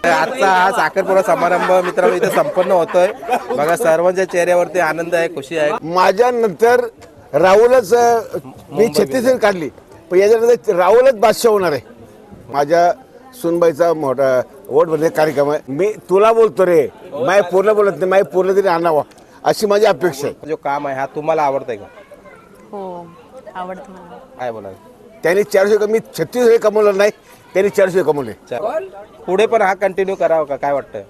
आजचा हा साखरपुडा समारंभ मित्रांनो इथे संपन्न होतोय। बघा सर्वांच्या चेहऱ्यावरती आनंद आहे, खुशी आहे। माझ्या नंतर राहुलच मी 36 काढली, पण याच्यानंतर राहुलच बादशाह होणार आहे। माझ्या सुनबाईचा मोठा वोट भरणे कार्यक्रम आहे। मी तुला बोलतो रे, माय पूर्ण बोलत नाही, माय पूर्ण तरी आणावा अशी माझी अपेक्षा आहे। जो काम आहे हा तुम्हाला आवडतंय का? हो आवडतं मला। काय बोलाल? त्यांनी 400 कमी 36 कमवलं नाही, त्यांनी 400 कमवले। पुढे पण हा कंटिन्यू करावा का काय वाटतं?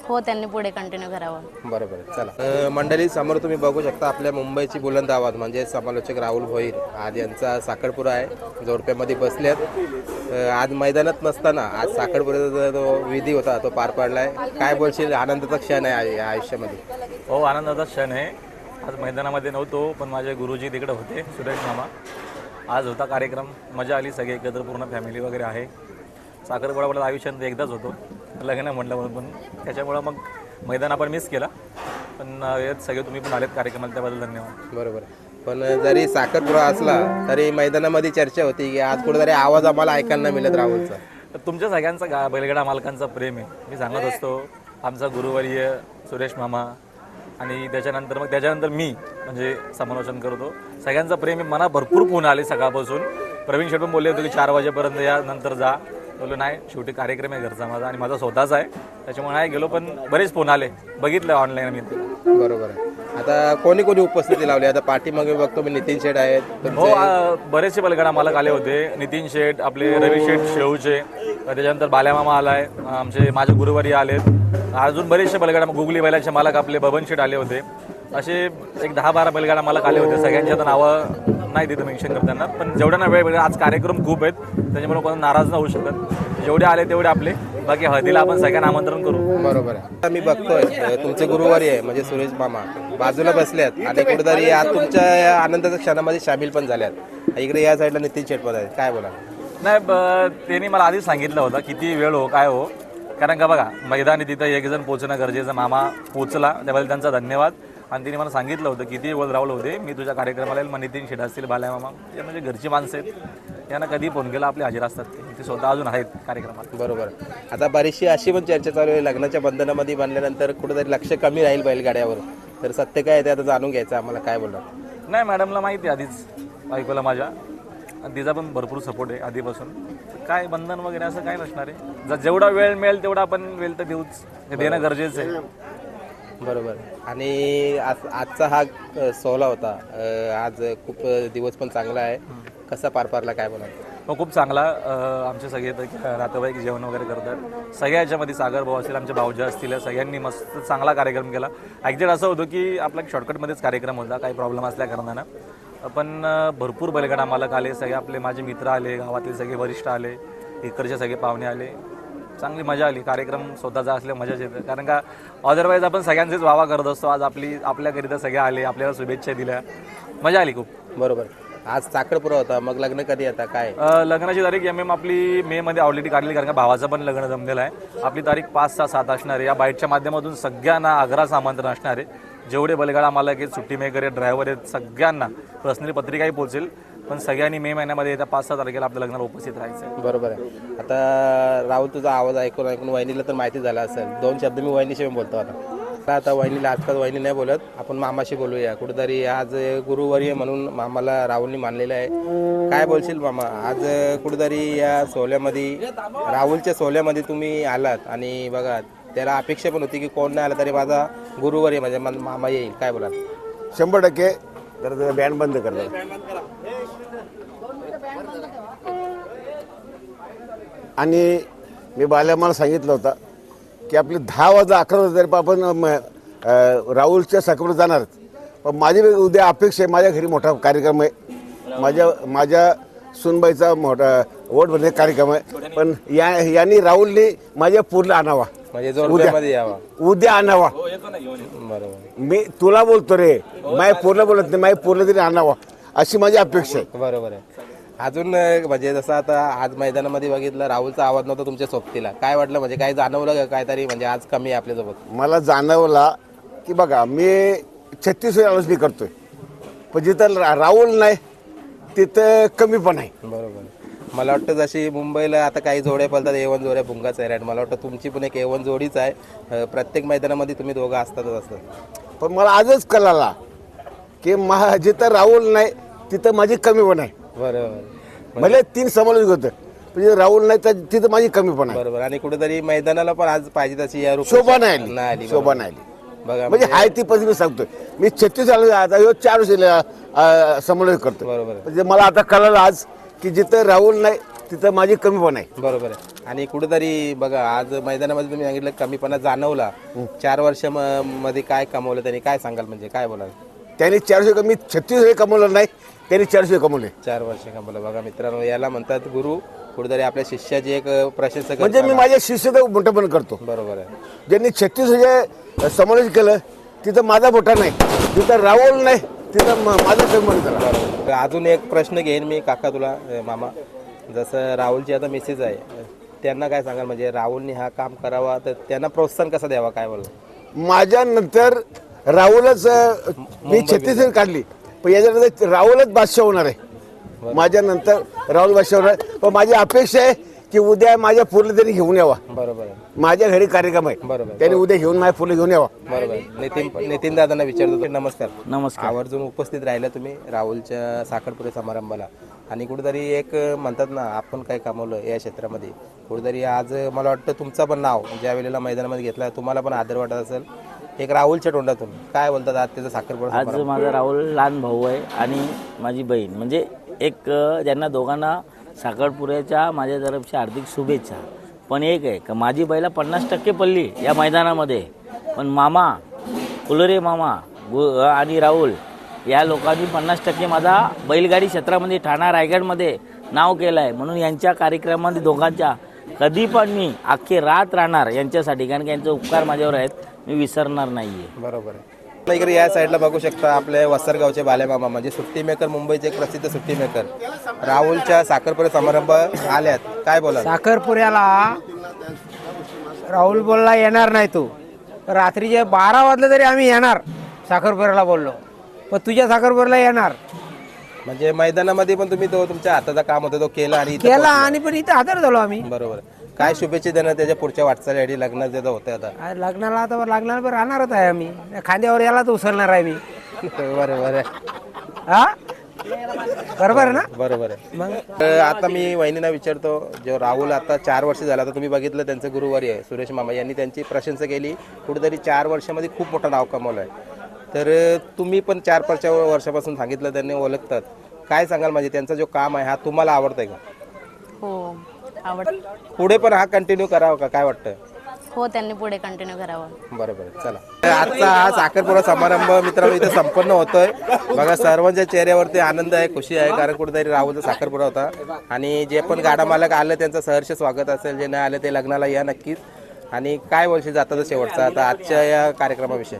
हो त्यांनी पुढे कंटिन्यू करावं। बरोबर आहे, चला। मंडळी समोर तुम्ही बघू शकता आपल्या मुंबईची बुलंद आवाज म्हणजे समालोचक राहुल भोईर आज यांचा साखरपुडा आहे। जोडप्यामध्ये बसलेत। आज मैदानात नसताना आज साखरपुड्याचा जो विधी होता तो पार पडलाय। काय बोलशील? आनंदाचा क्षण आहे या आयुष्यामध्ये? हो आनंदाचा क्षण आहे। आज मैदानामध्ये नव्हतो पण माझे गुरुजी तिकडे होते, सुरेश मामा। आज होता कार्यक्रम, मजा आली, सगळे एकत्र पूर्ण फॅमिली वगैरे आहे। साखरपुडा आपल्या आयुष्यात एकदाच होतो, लग्न म्हटलं म्हणून पण त्याच्यामुळं मग मैदान आपण मिस केला, पण यात सगळे तुम्ही पण आलेत कार्यक्रमाला त्याबद्दल धन्यवाद। बरोबर, पण जरी साखरपुडा असला तरी मैदानामध्ये चर्चा होती की आज कुठेतरी आवाज आम्हाला ऐकायला मिळत राहुलचा। तर तुमच्या सगळ्यांचा बैलगाडा मालकांचा प्रेम आहे, मी सांगत असतो। आमचा गुरुवर्य सुरेश मामा आणि त्याच्यानंतर मी म्हणजे समालोचन करतो। सगळ्यांचा प्रेम आहे, मना भरपूर फोन आले सकाळपासून। प्रवीण शेठ पण बोलले होते की 4 वाजेपर्यंत या, नंतर जा। बोललो नाही, शेवटी कार्यक्रम आहे घरचा माझा आणि माझा स्वतःचा आहे, त्याच्यामुळे नाही गेलो, पण बरेच फोन आले, बघितलं ऑनलाईन मी। बरोबर आहे। आता कोणी कोणी उपस्थिती लावली? आता पाठीमागे बघतो मी नितीन शेठ आहेत। हो बरेचसे बैलगाडा मालक आले होते, नितीन शेठ, आपले रवी शेठ शेळूचे, त्याच्यानंतर बाल्यामामा आलाय, माझे गुरुवारी आलेत, अजून बरेचसे बैलगाडा गुगली बैलाचे मालक आपले बबन शेठ आले होते। असे एक 10-12 बैलगाडा मालक आले होते। सगळ्यांची आता नावं नाही तिथं मेन्शन करताना, पण जेवढ्यांना वेळ आज कार्यक्रम खूप आहेत त्याच्यामुळे कोण नाराज नाही होऊ शकत। जेवढे आले तेवढे आपले, बाकी हळदीला आपण सगळ्यांना आमंत्रण करू। बरोबर आहे। आता मी बघतोय तुमचे गुरुवारी आहे म्हणजे सुरेश मामा बाजूला बसल्यात आणि कुठेतरी आज तुमच्या या आनंदाच्या क्षणामध्ये सामील पण झाल्यात। इकडे या साईडला नितीन शेठ पण आहेत, काय बोला? नाही त्यांनी मला आधीच सांगितलं होतं किती वेळ हो काय हो, कारण का बघा मैदानी तिथं एक जण पोचणं गरजेचं, मामा पोचला त्याबद्दल त्यांचा धन्यवाद। आणि तिने मला सांगितलं होतं किती वेळ राहुल होते मी तुझ्या कार्यक्रमाला येईल, मग नितीन शेठ असतील, बाल्या मामा, हे म्हणजे घरची माणसं आहेत, त्यांना कधी फोन केला आपले हजर असतात, ते स्वतः अजून आहेत कार्यक्रमात। बरोबर। आता बरीचशी अशी पण चर्चा चालू आहे लग्नाच्या बंधनामध्ये बांधल्यानंतर कुठेतरी लक्ष कमी राहील बैलगाड्यावर, तर सत्य काय ते आता जाणून घ्यायचं आम्हाला, काय बोलणार? नाही मॅडमला माहिती आहे आधीच, बायकोला माझ्या, आणि तिचा पण भरपूर सपोर्ट आहे आधीपासून। काय बंधन वगैरे असं काय नसणार आहे, जेवढा वेळ मिळेल तेवढा आपण वेळ तर देऊच, हे देणं गरजेचं आहे। बरोबर। आणि आजचा हा सोहळा होता, आज खूप दिवस पण चांगला आहे, कसा पार पाडला काय बोला? हो खूप चांगला। आमचे सगळे नातेवाईक जेवण वगैरे करतात, सगळ्या याच्यामध्ये सागर भाऊ असतील, आमच्या भाऊजा असतील, सगळ्यांनी मस्त चांगला कार्यक्रम केला। ॲक्च्युअली असं होतं की आपला शॉर्टकटमध्येच कार्यक्रम होता, काही प्रॉब्लेम असल्या कारणानं, पण भरपूर बैलगाडा मालक आले, सगळे आपले माझे मित्र आले, गावातले सगळे वरिष्ठ आले, इकडचे सगळे पाहुणे आले, चांगली मजा आली। कार्यक्रम स्वतःचा असल्या मजाच येतं, कारण का अदरवाईज आपण सगळ्यांचेच वावा करत असतो। आज आपल्याकरिता सगळे आले, आपल्याला शुभेच्छा दिल्या, मजा आली खूप। बरोबर। आज साखरपुडा होता, मग लग्न कधी आता काय? लग्नाची तारीख आपली मे मध्ये ऑलरेडी काढली, कारण का भावाचं पण लग्न जमलेलं आहे। आपली तारीख 5, 6, 7 असणार आहे। या बाईटच्या माध्यमातून सगळ्यांना आग्रहाचं आमंत्रण असणार आहे, जेवढे बैलगाडा मालक आहेत, सुट्टी मेकर आहेत, ड्रायव्हर आहेत, सगळ्यांना पर्सनली पत्रिकाही पोहोचेल, पण सगळ्यांनी मे महिन्यामध्ये येत्या 5-6 तारखेला आपल्या लग्नाला उपस्थित राहायचं। बरोबर आहे। आता राहुल तुझा आवाज ऐकून वहिनीला तर माहिती झाला असेल, 2 शब्द मी वहिनीशी बोलतो आता वहिनीला आजकाल वहिनी नाही बोलत, आपण मामाशी बोलूया। कुठेतरी आज गुरुवारी म्हणून मामाला राहुलनी मानलेलं आहे, काय बोलशील मामा? आज कुठेतरी या सोहळ्यामध्ये राहुलच्या सोहळ्यामध्ये तुम्ही आलात आणि बघा त्याला अपेक्षा पण होती की कोण नाही आला तरी माझा गुरुवारी म्हणजे मामा येईल, काय बोला? 100% तर बँड बंद करतात। आणि मी बाल्यामाला सांगितलं होतं की आपले 10 वाजता 11 वाजता तरी आपण राहुलच्या साखरपुड्यात जाणार, पण माझी उद्या अपेक्षा आहे, माझ्या घरी मोठा कार्यक्रम आहे, माझ्या सुनबाईचा मोठा वोट भरणे कार्यक्रम आहे, पण यांनी राहुलनी माझ्या पूर्ण आणावा, म्हणजे जोडप्यामध्ये यावा, उद्या आणावा। बरोबर। मी तुला बोलतो रे, माय पूर्ण बोलत नाही, माय पूर्ण तरी आणावा अशी माझी अपेक्षा आहे। बरोबर आहे। अजून म्हणजे जसं आता आज मैदानामध्ये बघितलं राहुलचा आवाज नव्हता तुमच्या सोबतीला, काय वाटलं? म्हणजे काय जाणवलं का काहीतरी, म्हणजे आज कमी आहे आपल्यासोबत? मला जाणवला की बघा मी 36 वेळा मी करतोय, पण जिथं राहुल नाही तिथं कमी पण आहे। बरोबर। मला वाटतं जशी मुंबईला आता काही जोड्या पळतात A1 जोड्या भुंगा सैराट, मला वाटतं तुमची पण एक A1 जोडीच आहे. प्रत्येक मैदानामध्ये तुम्ही दोघं असतातच असतात. पण मला आजच कळाला की जिथं राहुल नाही तिथं माझी कमीपणा आहे. बरोबर भले 3 समालोचक होतं पण जिथं राहुल नाही तर तिथं माझी कमीपणा आहे. बरोबर. आणि कुठेतरी मैदानाला पण आज पाहिजे तशी या शोभा नाही आली. आली. शोभा नाही आली. बघा म्हणजे हाय ती पद्धती मी सांगतोय. मी 36 साल आता 4 वर्ष समालोचक करतो. बरोबर आहे. म्हणजे मला आता कळालं आज की जिथं राहुल नाही तिथं माझी कमीपणा आहे. बरोबर आहे. आणि कुठेतरी बघा आज मैदानामध्ये तुम्ही सांगितलं कमीपणा जाणवला. 4 वर्ष मध्ये काय कमवलं त्यांनी, काय सांगाल, म्हणजे काय बोलाल? त्यांनी 400 कमी 36 कमवलं नाही, त्यांनी 400 कमवले. 4 वर्ष कमवलं. बघा मित्रांनो, याला म्हणतात गुरु. कुठेतरी आपल्या शिष्याची एक प्रशंसक. म्हणजे मी माझ्या शिष्याचं मोठेपण करतो. बरोबर आहे. ज्यांनी 36 समालोचन केलं तिथं माझा मोठा नाही, जिथं राहुल नाही तिथं माझं कमी करा. बरोबर. तर अजून एक प्रश्न घेईन मी काका तुला, मामा. जसं राहुलची आता मिसेस आहे, त्यांना काय सांगाल, म्हणजे राहुलने हा काम करावा तर त्यांना प्रोत्साहन कसं द्यावा, काय बोल? माझ्यानंतर राहुलच मी 36 काढली पण याच्यानंतर राहुलच बादशाह होणार आहे. माझ्यानंतर राहुल बादशाह होणार आहे. पण माझी अपेक्षा आहे की उद्या माझ्या फुलं तरी घेऊन यावा. बरोबर आहे. माझ्या घरी कार्यक्रम आहे, बरोबर. त्यांनी उद्या घेऊन माझ्या फुलं घेऊन यावा. बरोबर. नितीन दादांना विचारतो. नमस्कार. नमस्कार. आवर्जून उपस्थित राहिला तुम्ही राहुलच्या साखरपुडे समारंभाला. आणि कुठेतरी एक म्हणतात ना, आपण काय कमवलं या क्षेत्रामध्ये, कुठेतरी आज मला वाटतं तुमचं पण नाव ज्या वेळेला मैदानामध्ये घेतलं तुम्हाला पण आदर वाटत असेल एक राहुलच्या तोंडातून. काय बोलतात आज त्याचा साखरपुडा आज माझा राहुल लहान भाऊ आहे आणि माझी बहीण, म्हणजे एक ज्यांना दोघांना साखरपुड्याच्या माझ्या तर्फच्या हार्दिक शुभेच्छा. पण एक आहे का माझी बैला 50% पडली या मैदानामध्ये, पण मामा फुलोरे मामा आणि राहुल या लोकांनी 50% माझा बैलगाडी क्षेत्रामध्ये ठाणा रायगडमध्ये नाव केलं आहे. म्हणून यांच्या कार्यक्रमामध्ये दोघांच्या कधी पण मी अख्खी रात राहणार यांच्यासाठी, कारण की यांचे उपकार माझ्यावर आहेत, मी विसरणार नाही आहे. बरोबर आहे. इकडे या साईडला बघू शकता आपले वसरगावचे बालेमामा, म्हणजे सुट्टी मेकर, मुंबईचे एक प्रसिद्ध सुट्टी मेकर. राहुलच्या साखरपुडा समारंभ आल्यात, काय बोला? साखरपुऱ्याला राहुल बोलला येणार नाही तू, रात्रीचे 12 वाजले तरी आम्ही येणार साखरपुऱ्याला बोललो, पण तुझ्या साखरपुऱ्याला येणार. म्हणजे मैदानामध्ये पण तुम्ही तो तुमच्या हाताचा काम होतं तो केला आणि इथं केला आणि पण इथं हजर झालो आम्ही. बरोबर. काय शुभेच्छा देणार त्याच्या पुढच्या वाटचालीसाठी, लग्नात ज्याचं होतं आता? आज लग्नाला आता लग्नाला पण राहणारच आहे आम्ही, खांद्यावर याला तर उसरणार आहे मी. बरोबर आहे. हा बरोबर आहे ना? बरोबर आहे. आता मी वहिनीला विचारतो, जो राहुल आता 4 वर्ष झाला, आता तुम्ही बघितलं त्यांचं गुरुवारी आहे सुरेश मामा यांनी त्यांची प्रशंसा केली. कुठेतरी 4 वर्षामध्ये खूप मोठं नाव कमवलं आहे. तर तुम्ही पण 4-5 वर्षापासून सांगितलं त्यांनी ओळखतात, काय सांगाल, म्हणजे त्यांचा जो काम आहे हा तुम्हाला आवडतंय का? हो, आवड. पुढे पण हा कंटिन्यू करावा का, काय वाटतं? हो, त्यांनी पुढे कंटिन्यू करावं. बरोबर. चला, आजचा हा साखरपुडा समारंभ मित्रांनो इथे संपन्न होतोय. बघा सर्वांच्या चेहऱ्यावरती आनंद आहे, खुशी आहे, कारण कुठेतरी राहुलचा साखरपुडा होता. आणि जे पण गाडा मालक आले त्यांचं सहर्ष स्वागत असेल, जे नाही आले ते लग्नाला या नक्कीच. आणि काय बोलशील जाताचा शेवटचा आता आजच्या या कार्यक्रमाविषयी?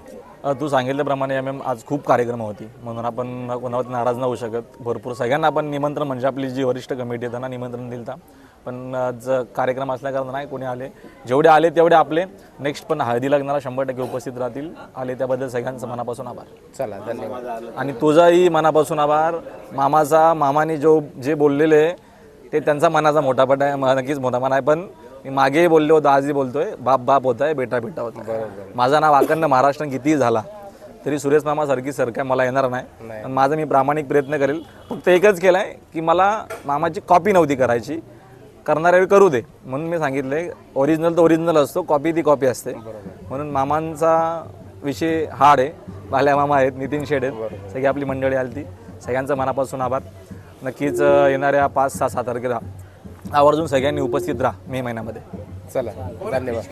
तू सांगितल्याप्रमाणे आज खूप कार्यक्रम होती, म्हणून आपण कोणावरती नाराज नाही होऊ शकत. भरपूर सगळ्यांना आपण निमंत्रण, म्हणजे आपली जी वरिष्ठ कमिटी आहे त्यांना निमंत्रण दिलं होतं, पण आज कार्यक्रम असल्याकारणानं नाही कोणी आले. जेवढे आले तेवढे आपले नेक्स्ट पण हळदी लग्नाला 100% उपस्थित राहतील. आले त्याबद्दल सगळ्यांचं मनापासून आभार. चला, धन्यवाद. आणि तुझाही मनापासून आभार. मामाने जे बोललेले ते त्यांचा मनाचा मोठापट आहे, नक्कीच मोठापणा आहे. पण मी मागेही बोललो होतो, आजही बोलतोय, बाप होत आहे, बेटा होता. माझं नाव अखंड महाराष्ट्र कितीही झाला तरी सुरेश मामा सारखी सरकार मला येणार नाही. पण माझा मी प्रामाणिक प्रयत्न करेल. फक्त एकच केलं आहे की मला मामाची कॉपी नव्हती करायची, करणाऱ्या वेळी करू दे म्हणून मी सांगितले. ओरिजिनल तर ओरिजिनल असतो, कॉपी ती कॉपी असते. म्हणून मामांचा विषय हार्ड आहे. बाल्या मामा आहेत, नितीन शेड आहेत, सगळी आपली मंडळी आली ती. सगळ्यांचं मनापासून आभार. नक्कीच येणाऱ्या 5-6 तारखेला आवर्जून सगळ्यांनी उपस्थित राहा मे महिन्यामध्ये. चला, धन्यवाद.